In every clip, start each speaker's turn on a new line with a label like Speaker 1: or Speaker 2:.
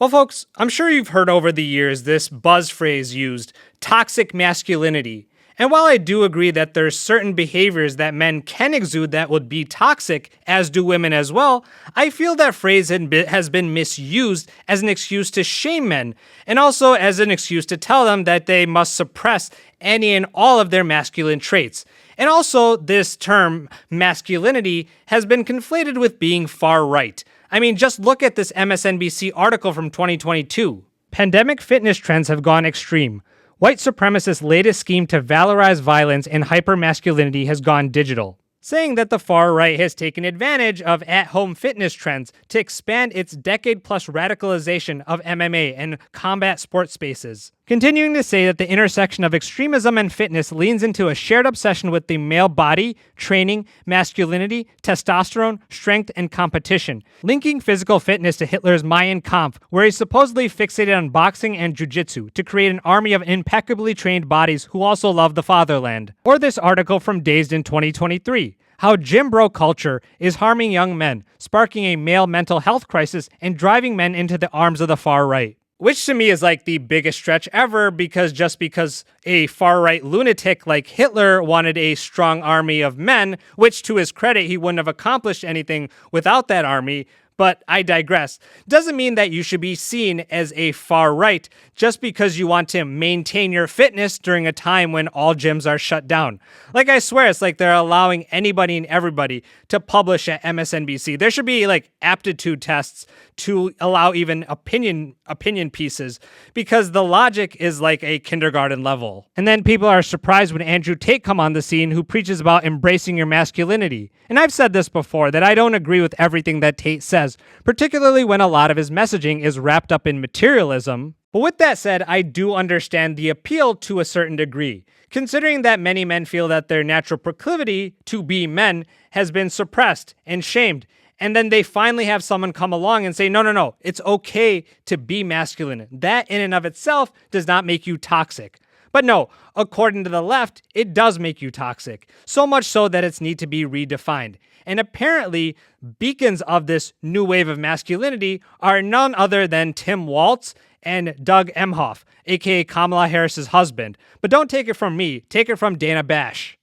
Speaker 1: Well, folks, I'm sure you've heard over the years this buzz phrase used, toxic masculinity. And while I do agree that there's certain behaviors that men can exude that would be toxic, as do women as well, I feel that phrase has been misused as an excuse to shame men, and also as an excuse to tell them that they must suppress any and all of their masculine traits. And also, this term, masculinity, has been conflated with being far right. I mean, just look at this MSNBC article from 2022. Pandemic fitness trends have gone extreme. White supremacists' latest scheme to valorize violence and hypermasculinity has gone digital, saying that the far right has taken advantage of at-home fitness trends to expand its decade-plus radicalization of MMA and combat sports spaces. Continuing to say that the intersection of extremism and fitness leans into a shared obsession with the male body, training, masculinity, testosterone, strength, and competition, linking physical fitness to Hitler's Mein Kampf, where he supposedly fixated on boxing and jiu-jitsu to create an army of impeccably trained bodies who also love the fatherland. Or this article from Dazed in 2023. How gym bro culture is harming young men, sparking a male mental health crisis and driving men into the arms of the far right. Which to me is like the biggest stretch ever, because just because a far-right lunatic like Hitler wanted a strong army of men, which to his credit, he wouldn't have accomplished anything without that army, but I digress, doesn't mean that you should be seen as a far-right just because you want to maintain your fitness during a time when all gyms are shut down. Like, I swear, it's like they're allowing anybody and everybody to publish at MSNBC. There should be like aptitude tests to allow even opinion pieces, because the logic is like a kindergarten level. And then people are surprised when Andrew Tate come on the scene, who preaches about embracing your masculinity. And I've said this before, that I don't agree with everything that Tate says, particularly when a lot of his messaging is wrapped up in materialism. But with that said, I do understand the appeal to a certain degree, considering that many men feel that their natural proclivity to be men has been suppressed and shamed. And then they finally have someone come along and say, no, it's okay to be masculine. That in and of itself does not make you toxic. But no, according to the left, it does make you toxic. So much so that it's need to be redefined. And apparently, beacons of this new wave of masculinity are none other than Tim Walz and Doug Emhoff, aka Kamala Harris's husband. But don't take it from me, take it from Dana Bash.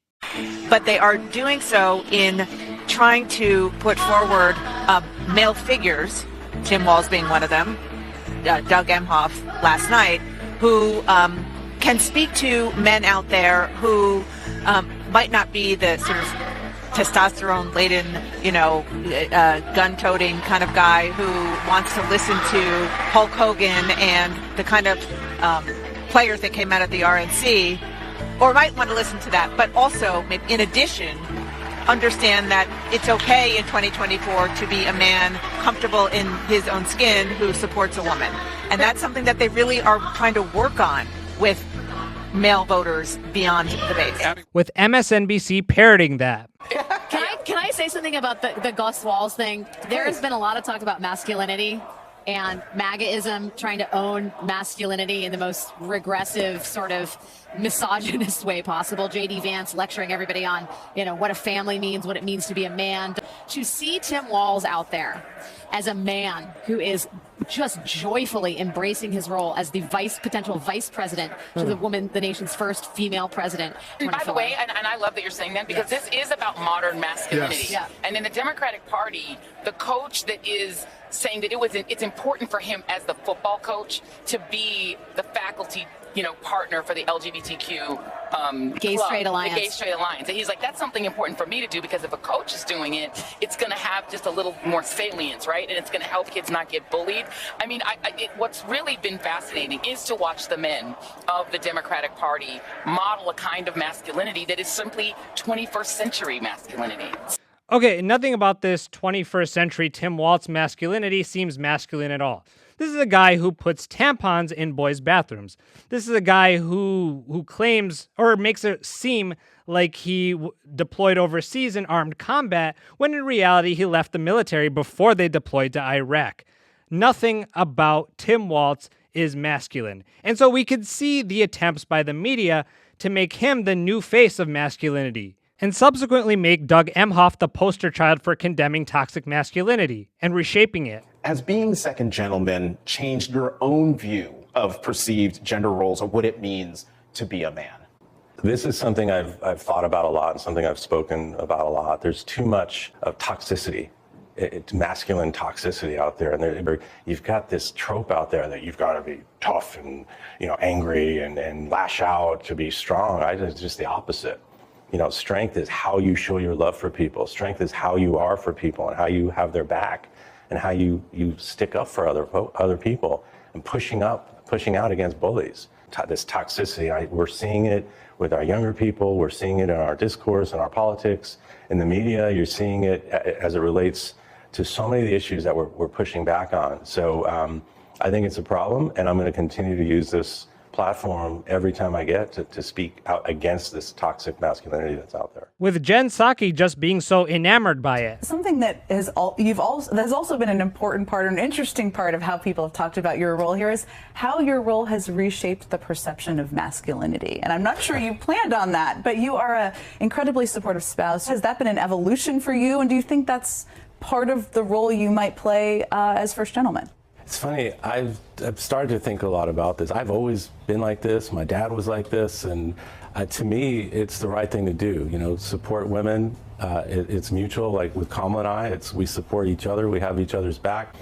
Speaker 2: But they are doing so in trying to put forward male figures, Tim Walz being one of them, Doug Emhoff last night, who can speak to men out there who might not be the sort of testosterone-laden, gun-toting kind of guy who wants to listen to Hulk Hogan and the kind of players that came out of the RNC, or might want to listen to that, but also, in addition, understand that it's okay in 2024 to be a man comfortable in his own skin who supports a woman. And that's something that they really are trying to work on with male voters beyond the base.
Speaker 1: With MSNBC parroting that.
Speaker 3: Can I say something about the Gus Walz thing? There has been a lot of talk about masculinity and MAGAism trying to own masculinity in the most regressive, sort of misogynist way possible. J.D. Vance lecturing everybody on, what a family means, what it means to be a man. To see Tim Walz out there as a man who is just joyfully embracing his role as the potential vice president to the woman, the nation's first female president.
Speaker 4: By the way, and I love that you're saying that, because this is about modern masculinity.
Speaker 3: Yes.
Speaker 4: And in the Democratic Party, the coach that is saying that it's important for him as the football coach to be the faculty partner for the LGBTQ
Speaker 3: Gay
Speaker 4: club,
Speaker 3: Straight Alliance.
Speaker 4: The Gay Straight Alliance. And he's like, that's something important for me to do, because if a coach is doing it, it's going to have just a little more salience, right? And it's going to help kids not get bullied. I mean, what's really been fascinating is to watch the men of the Democratic Party model a kind of masculinity that is simply 21st century masculinity.
Speaker 1: Okay, nothing about this 21st century Tim Walz masculinity seems masculine at all. This is a guy who puts tampons in boys' bathrooms. This is a guy who claims, or makes it seem like he deployed overseas in armed combat, when in reality he left the military before they deployed to Iraq. Nothing about Tim Walz is masculine. And so we could see the attempts by the media to make him the new face of masculinity, and subsequently make Doug Emhoff the poster child for condemning toxic masculinity and reshaping it.
Speaker 5: Has being second gentleman changed your own view of perceived gender roles or what it means to be a man?
Speaker 6: This is something I've thought about a lot and something I've spoken about a lot. There's too much of toxicity. It's masculine toxicity out there, and you've got this trope out there that you've got to be tough and angry and lash out to be strong. It's just the opposite. Strength is how you show your love for people. Strength is how you are for people and how you have their back and how you stick up for other people and pushing out against bullies. This toxicity, we're seeing it with our younger people. We're seeing it in our discourse, in our politics, in the media. You're seeing it as it relates to so many of the issues that we're pushing back on. So I think it's a problem, and I'm going to continue to use this platform every time I get to speak out against this toxic masculinity that's out there.
Speaker 1: With Jen Psaki just being so enamored by it.
Speaker 7: Something that has also been an important part, an interesting part of how people have talked about your role here is how your role has reshaped the perception of masculinity. And I'm not sure you planned on that, but you are an incredibly supportive spouse. Has that been an evolution for you? And do you think that's part of the role you might play as first gentleman?
Speaker 6: It's funny, I've started to think a lot about this. I've always been like this. My dad was like this, and to me, it's the right thing to do. Support women. It's mutual. Like with Kamala and I, we support each other. We have each other's back.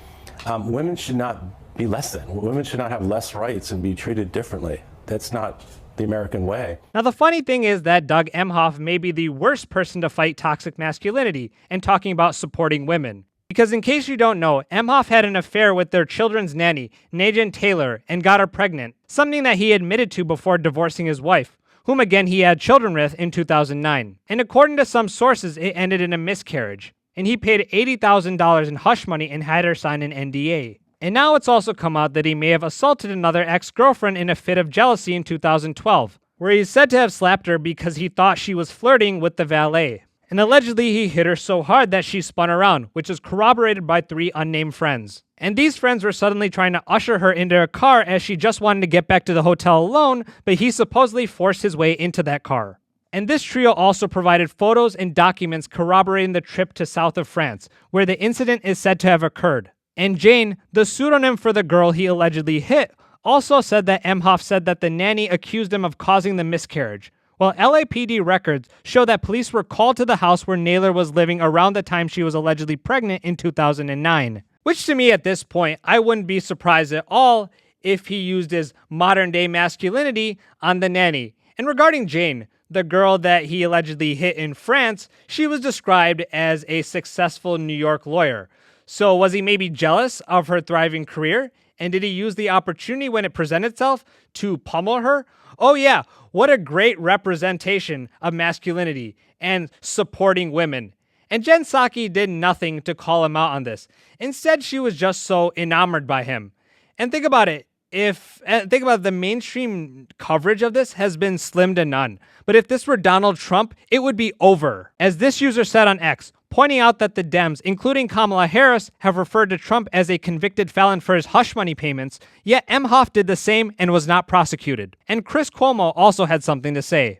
Speaker 6: Women should not be less than. Women should not have less rights and be treated differently. That's not the American way.
Speaker 1: Now, the funny thing is that Doug Emhoff may be the worst person to fight toxic masculinity and talking about supporting women. Because in case you don't know, Emhoff had an affair with their children's nanny, Najan Taylor, and got her pregnant, something that he admitted to before divorcing his wife, whom again he had children with in 2009. And according to some sources, it ended in a miscarriage. And he paid $80,000 in hush money and had her sign an NDA. And now it's also come out that he may have assaulted another ex-girlfriend in a fit of jealousy in 2012, where he's said to have slapped her because he thought she was flirting with the valet. And allegedly he hit her so hard that she spun around, which is corroborated by 3 unnamed friends. And these friends were suddenly trying to usher her into a car as she just wanted to get back to the hotel alone, but he supposedly forced his way into that car. And this trio also provided photos and documents corroborating the trip to south of France, where the incident is said to have occurred. And Jane, the pseudonym for the girl he allegedly hit, also said that Emhoff said that the nanny accused him of causing the miscarriage. Well, LAPD records show that police were called to the house where Naylor was living around the time she was allegedly pregnant in 2009. Which to me at this point, I wouldn't be surprised at all if he used his modern-day masculinity on the nanny. And regarding Jane, the girl that he allegedly hit in France, she was described as a successful New York lawyer. So was he maybe jealous of her thriving career? And did he use the opportunity when it presented itself to pummel her? Oh yeah, what a great representation of masculinity and supporting women. And Jen Psaki did nothing to call him out on this. Instead, she was just so enamored by him. And think about it. The mainstream coverage of this has been slim to none. But if this were Donald Trump, it would be over. As this user said on X, pointing out that the Dems, including Kamala Harris, have referred to Trump as a convicted felon for his hush money payments, yet Emhoff did the same and was not prosecuted. And Chris Cuomo also had something to say.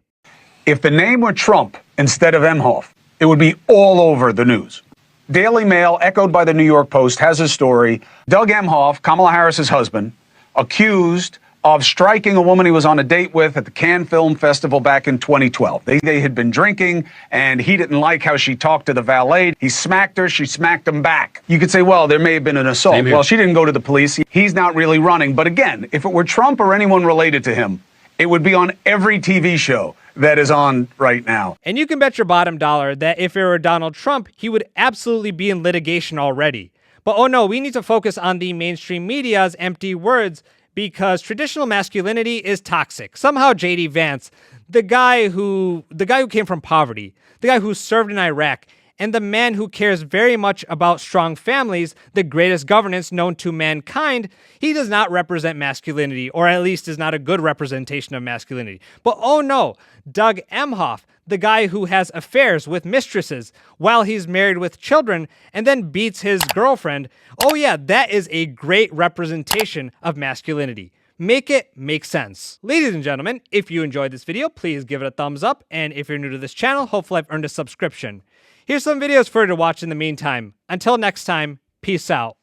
Speaker 8: If the name were Trump instead of Emhoff, it would be all over the news. Daily Mail, echoed by the New York Post, has a story. Doug Emhoff, Kamala Harris's husband, accused of striking a woman he was on a date with at the Cannes Film Festival back in 2012. They had been drinking, and he didn't like how she talked to the valet. He smacked her. She smacked him back. You could say, well, there may have been an assault. Well, she didn't go to the police. He's not really running. But again, if it were Trump or anyone related to him, it would be on every TV show that is on right now.
Speaker 1: And you can bet your bottom dollar that if it were Donald Trump, he would absolutely be in litigation already. But oh no, we need to focus on the mainstream media's empty words, because traditional masculinity is toxic. Somehow J.D. Vance, the guy who came from poverty, the guy who served in Iraq, and the man who cares very much about strong families, the greatest governance known to mankind, he does not represent masculinity, or at least is not a good representation of masculinity. But oh no, Doug Emhoff, the guy who has affairs with mistresses while he's married with children and then beats his girlfriend, oh yeah, that is a great representation of masculinity. Make it make sense. Ladies and gentlemen, if you enjoyed this video, please give it a thumbs up. And if you're new to this channel, hopefully I've earned a subscription. Here's some videos for you to watch in the meantime. Until next time, peace out.